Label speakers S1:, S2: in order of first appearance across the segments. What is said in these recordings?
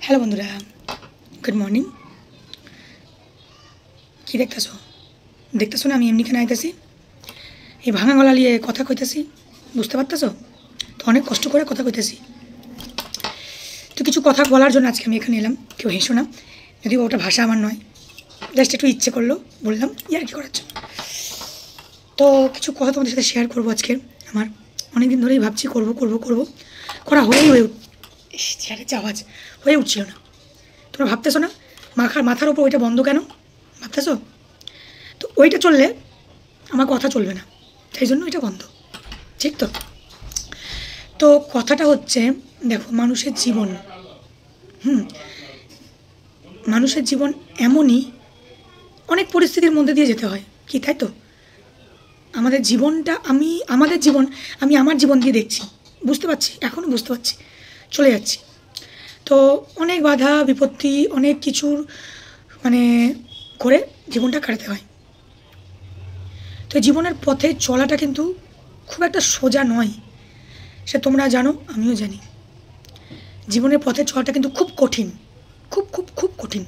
S1: Hello বন্ধুরা, good morning. কি দেখতেছো না আমি এমনি কেন আইতেছি? এই ভাঙা গলা নিয়ে কথা কইতেছি, বুঝতে পারতেছো তো? অনেক কষ্ট করে কথা কইতেছি। তো কিছু কথা বলার জন্য আজকে আমি এখানে এলাম। কেউ হেসো না, যদিও ওটা ভাষা আমার নয়, জাস্ট একটু ইচ্ছে করলো বললাম, আর কি করার জন্য। তো কিছু কথা তোমাদের সাথে শেয়ার করবো আজকে। আমার অনেক দিন ধরেই ভাবছি করবো করা হয়ে চেয়ারের আওয়াজ হয়ে উঠছিল না। তোমরা ভাবতেছো না মাথার ওপর ওইটা বন্ধ কেন ভাবতেছো? তো ওইটা চললে আমার কথা চলবে না, সেই জন্য এটা বন্ধ, ঠিক তো? তো কথাটা হচ্ছে, দেখো মানুষের জীবন এমনই, অনেক পরিস্থিতির মধ্যে দিয়ে যেতে হয়, কি তাই তো? আমাদের জীবনটা আমি আমার জীবন দিয়ে দেখছি, বুঝতে পারছি, এখনও বুঝতে পারছি, চলে যাচ্ছি। তো অনেক বাধা বিপত্তি, অনেক কিছুর করে জীবনটা কাটাতে হয়। তো জীবনের পথে চলাটা কিন্তু খুব একটা সোজা নয়, সে তোমরা জানো, আমিও জানি। জীবনের পথে চলাটা কিন্তু খুব কঠিন, খুব খুব খুব কঠিন,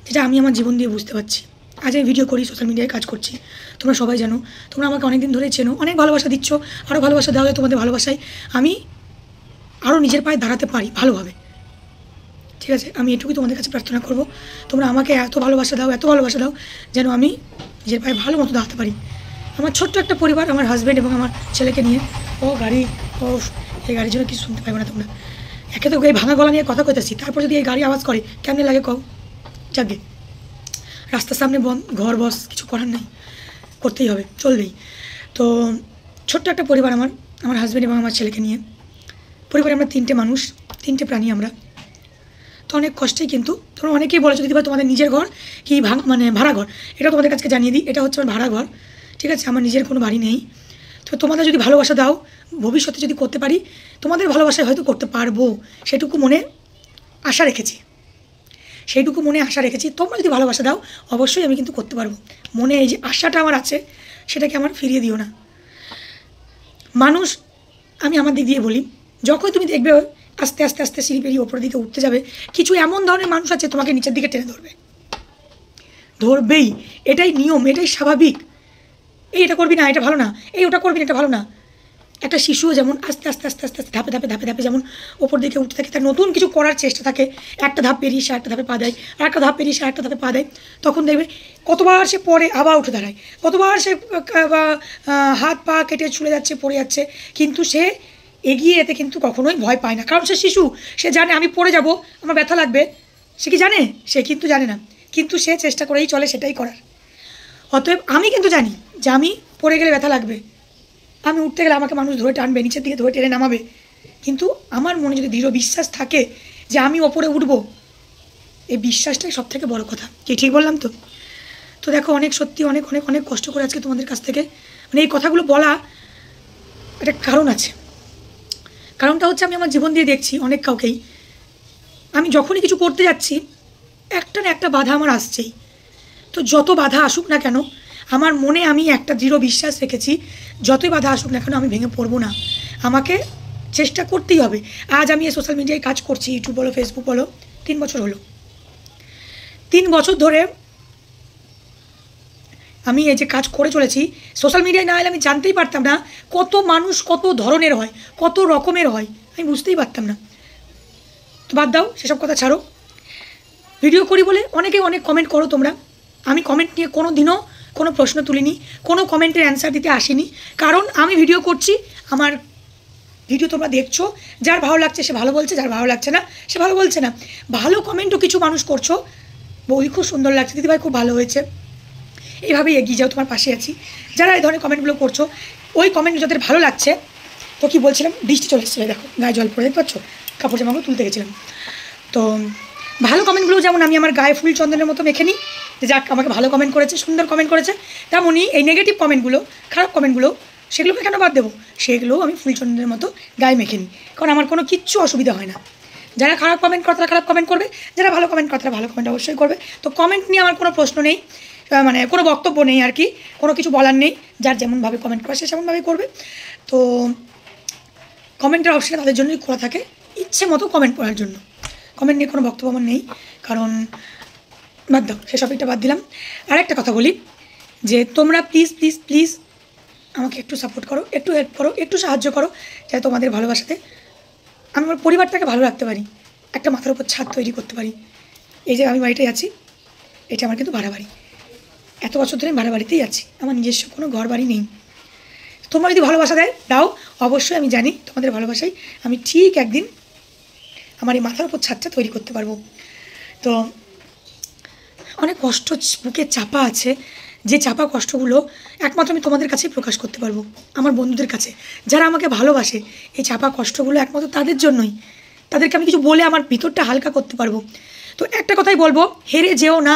S1: যেটা আমি আমার জীবন দিয়ে বুঝতে পারছি। আজ আমি ভিডিও করি, সোশ্যাল মিডিয়ায় কাজ করছি, তোমরা সবাই জানো। তোমরা আমাকে অনেক দিন ধরেই চেনো, অনেক ভালোবাসা দিচ্ছ, আরও ভালোবাসা দেওয়া হয়। তোমাদের ভালোবাসায় আমি আরও নিজের পায়ে দাঁড়াতে পারি ভালোভাবে, ঠিক আছে? আমি এটুকুই তোমাদের কাছে প্রার্থনা করব, তোমরা আমাকে এত ভালোবাসা দাও যেন আমি নিজের পায়ে ভালো মতো দাঁড়াতে পারি। আমার ছোট্ট একটা পরিবার, আমার হাজব্যান্ড এবং আমার ছেলেকে নিয়ে। এই গাড়ির জন্য কিছু শুনতে পাইবে না তোমরা। একে তো এই ভাঙা গলা নিয়ে কথা কইতেছি, তারপর যদি এই গাড়ি আওয়াজ করে কেমনে লাগে কও? যাকে রাস্তার সামনে ঘর বস, কিছু করার নেই, করতেই হবে, চলবেই। তো ছোট্ট একটা পরিবার আমার হাজব্যান্ড এবং আমার ছেলেকে নিয়ে। পরিবারে আমরা 3টে মানুষ, 3টে প্রাণী আমরা। তো অনেক কষ্টেই, কিন্তু তোমরা অনেকেই বলেছো দিদি ভাই তোমাদের নিজের ঘর কি ভাড়া ঘর? এটা তোমাদের কাছে জানিয়ে দিই, এটা হচ্ছে আমার ভাড়া ঘর, ঠিক আছে? আমার নিজের কোনো বাড়ি নেই। তো তোমাদের যদি ভালোবাসা দাও, ভবিষ্যতে যদি করতে পারি, তোমাদের ভালোবাসায় হয়তো করতে পারবো, সেইটুকু মনে আশা রেখেছি। তোমরা যদি ভালোবাসা দাও, অবশ্যই আমি কিন্তু করতে পারবো। মনে এই যে আশাটা আমার আছে, সেটাকে আমার ফিরিয়ে দিও না। মানুষ, আমি আমার দিক দিয়ে বলি, যখন তুমি দেখবে আস্তে আস্তে আস্তে সিঁড়ি পেরিয়ে ওপরের দিকে উঠতে যাবে, কিছু এমন ধরনের মানুষ আছে তোমাকে নিচের দিকে টেনে ধরবেই। এটাই নিয়ম, এটাই স্বাভাবিক। এটা করবি না, এটা ভালো না, ওটা করবি না, এটা ভালো না। একটা শিশুও যেমন আস্তে আস্তে আস্তে আস্তে আস্তে ধাপে যেমন ওপর দিকে উঠতে থাকে, তার নতুন কিছু করার চেষ্টা থাকে। একটা ধাপ পেরিয়ে সে একটা ধাপে পা দেয়, আর একটা ধাপ পেরিয়ে সে একটা ধাপে পা দেয়। তখন দেখবে কতবার সে পরে আবার উঠে দাঁড়ায়, কতবার সে হাত পা কেটে ছুলে যাচ্ছে, পড়ে যাচ্ছে, কিন্তু সে এগিয়ে যেতে কিন্তু কখনোই ভয় পায় না, কারণ সে শিশু। সে জানে আমি পড়ে যাব, আমার ব্যথা লাগবে। সে কি জানে? সে কিন্তু জানে না, কিন্তু সে চেষ্টা করেই চলে সেটাই করার। অতএব আমি কিন্তু জানি যে আমি পড়ে গেলে ব্যথা লাগবে, আমি উঠতে গেলে আমাকে মানুষ ধরে টানবে, নিচের দিকে ধরে টেনে নামাবে, কিন্তু আমার মনে যদি দৃঢ় বিশ্বাস থাকে যে আমি ওপরে উঠবো, এই বিশ্বাসটাই সব থেকে বড় কথা। কি ঠিক বললাম তো? তো দেখো, সত্যি অনেক অনেক অনেক কষ্ট করে আজকে তোমাদের কাছ থেকে এই কথাগুলো বলা, একটা কারণ আছে। কারণটা হচ্ছে, আমি আমার জীবন দিয়ে দেখছি অনেক কাউকেই, আমি যখনই কিছু করতে যাচ্ছি, একটা না একটা বাধা আমার আসছেই। তো যত বাধা আসুক না কেন, আমার মনে আমি একটা দৃঢ় বিশ্বাস রেখেছি, যতই বাধা আসুক না কেন আমি ভেঙে পড়বো না, আমাকে চেষ্টা করতেই হবে। আজ আমি এই সোশ্যাল মিডিয়ায় কাজ করছি, ইউটিউব বলো, ফেসবুক বলো, 3 বছর হলো। 3 বছর ধরে আমি এই যে কাজ করে চলেছি, সোশ্যাল মিডিয়ায় না এলে আমি জানতেই পারতাম না কত মানুষ কত ধরনের হয়, কত রকমের হয়, আমি বুঝতেই পারতাম না। তো বাদ দাও, সেসব কথা ছাড়ো। ভিডিও করি বলে অনেকে অনেক কমেন্ট করো তোমরা, আমি কমেন্ট নিয়ে কোনো দিনও কোনো প্রশ্ন তুলিনি, কোনো কমেন্টের অ্যান্সার দিতে আসিনি, কারণ আমি ভিডিও করছি, আমার ভিডিও তোমরা দেখছো, যার ভালো লাগছে সে ভালো বলছে, যার ভালো লাগছে না সে ভালো বলছে না। ভালো কমেন্টও কিছু মানুষ করছো, বৌদি খুব সুন্দর লাগছে, দিদিভাই খুব ভালো হয়েছে, এইভাবেই এগিয়ে যাও, তোমার পাশে আছি। যারা এই ধরনের কমেন্টগুলো করছো, ওই কমেন্ট যাদের ভালো লাগছে, তো কি বলছিলাম, বৃষ্টি চলে এসেছিলো, দেখো গায়ে জল পড়ে, দেখতে পাচ্ছ, কাপড় জামাগুলো তুলতে গেছিলাম। তো ভালো কমেন্টগুলো যেমন আমি আমার গায়ে ফুল চন্দনের মতো মেখে নিই, যে যাক আমাকে ভালো কমেন্ট করেছে, সুন্দর কমেন্ট করেছে, তেমনই এই নেগেটিভ কমেন্টগুলো, খারাপ কমেন্টগুলো, সেগুলোকে কেন বাদ দেবো? সেগুলোও আমি ফুল চন্দনের মতো গায়ে মেখে নিই, কারণ আমার কোনো কিচ্ছু অসুবিধা হয় না। যারা খারাপ কমেন্ট করে তারা খারাপ কমেন্ট করবে, যারা ভালো কমেন্ট করে তারা ভালো কমেন্ট অবশ্যই করবে। তো কমেন্ট নিয়ে আমার কোনো প্রশ্ন নেই, কোনো বক্তব্য নেই আর কি, কোনো কিছু বলার নেই। যার যেমনভাবে কমেন্ট করে সে সেমনভাবেই করবে। তো কমেন্টের অপশানে তাদের জন্যই খোলা থাকে, ইচ্ছে মতো কমেন্ট করার জন্য। কমেন্ট নিয়ে কোনো বক্তব্য আমার নেই, কারণ বাদ দাও, সে টপিকটা বাদ দিলাম। আর একটা কথা বলি যে তোমরা প্লিজ প্লিজ প্লিজ আমাকে একটু সাপোর্ট করো, একটু হেল্প করো, একটু সাহায্য করো, যাতে তোমাদের ভালোবাসাতে আমি আমার পরিবারটাকে ভালো রাখতে পারি, একটা মাথার উপর ছাদ তৈরি করতে পারি। এই যে আমি বাড়িটায় আছি, এটা আমার কিন্তু ভাড়া বাড়ি, এত বছর ধরে আমি ভাড়া বাড়িতেই আছি, আমার নিজস্ব কোনো ঘর বাড়ি নেই। তোমরা যদি ভালোবাসা দাও অবশ্যই আমি জানি তোমাদের ভালোবাসায় আমি ঠিক একদিন আমার এই মাথার উপর ছাদটা তৈরি করতে পারবো। তো অনেক কষ্ট বুকে চাপা আছে, যে চাপা কষ্টগুলো একমাত্র আমি তোমাদের কাছেই প্রকাশ করতে পারবো, আমার বন্ধুদের কাছে যারা আমাকে ভালোবাসে। এই চাপা কষ্টগুলো একমাত্র তাদের জন্যই, তাদেরকে আমি কিছু বলে আমার ভিতরটা হালকা করতে পারবো। তো একটা কথাই বলবো, হেরে যেও না,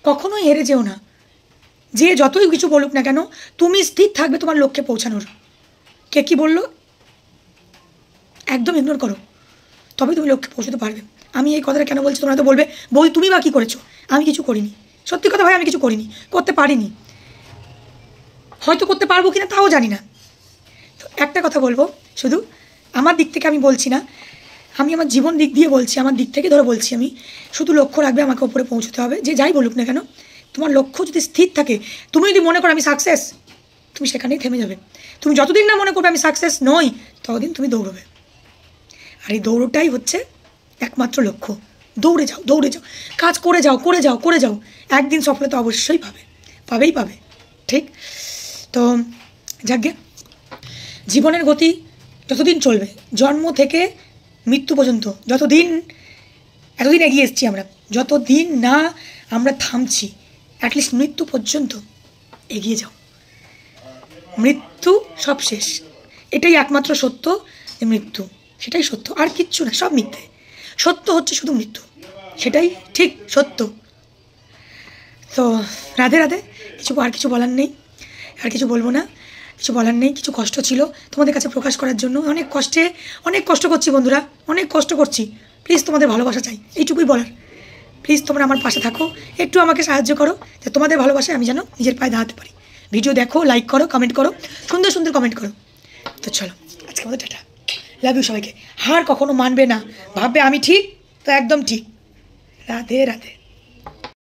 S1: কখনোই হেরে যেও না। যে যতই কিছু বলুক না কেন, তুমি স্থির থাকবে তোমার লক্ষ্যে পৌঁছানোর। কে কী বললো একদম ইগনোর করো, তবে তুমি লক্ষ্যে পৌঁছতে পারবে। আমি এই কথাটা কেন বলছি, তোমরা তো বলবে বই তুমি বা কী করেছো। আমি কিছু করিনি, সত্যি কথা ভাই, আমি কিছু করিনি, করতে পারিনি, হয়তো করতে পারবো কিনা তাও জানি না। তো একটা কথা বলবো, শুধু আমার দিক থেকে আমি বলছি না, আমি আমার জীবন দিক দিয়ে বলছি, আমার দিক থেকে ধরে বলছি, আমি শুধু লক্ষ্য রাখবে, আমাকে ওপরে পৌঁছতে হবে। যে যাই বলুক না কেন, তোমার লক্ষ্য যদি স্থির থাকে, তুমি যদি মনে করো আমি সাকসেস, তুমি সেখানেই থেমে যাবে। তুমি যতদিন না মনে করবে আমি সাকসেস নই, ততদিন তুমি দৌড়বে। আর এই দৌড়টাই হচ্ছে একমাত্র লক্ষ্য। দৌড়ে যাও, কাজ করে যাও, একদিন সফলতা অবশ্যই পাবে। ঠিক তো যাকে জীবনের গতি যতদিন চলবে, জন্ম থেকে মৃত্যু পর্যন্ত, এতদিন এগিয়ে এসেছি আমরা, যতদিন না আমরা থামছি, অ্যাটলিস্ট মৃত্যু পর্যন্ত এগিয়ে যাও। মৃত্যু সব শেষ, এটাই একমাত্র সত্য, যে মৃত্যু সেটাই সত্য, আর কিচ্ছু না, সব মিথ্যে। সত্য হচ্ছে শুধু মৃত্যু, সেটাই ঠিক সত্য। তো রাধে রাধে, আর কিছু বলার নেই, আর কিছু বলবো না, কিছু বলার নেই। কিছু কষ্ট ছিল তোমাদের কাছে প্রকাশ করার জন্য, অনেক কষ্ট করছি বন্ধুরা, অনেক কষ্ট করছি। প্লিজ তোমাদের ভালোবাসা চাই, এইটুকুই বলার। প্লিজ তোমরা আমার পাশে থাকো, একটু আমাকে সাহায্য করো, যে তোমাদের ভালোবাসায় আমি যেন নিজের পায়ে দাঁড়াতে পারি। ভিডিও দেখো, লাইক করো, কমেন্ট করো, সুন্দর সুন্দর কমেন্ট করো। তো চলো আজকে আমাদের টাটা, লাভ ইউ সবাইকে। হার কখনো মানবে না, ভাববে আমি ঠিক তো একদম ঠিক। রাধে রাধে।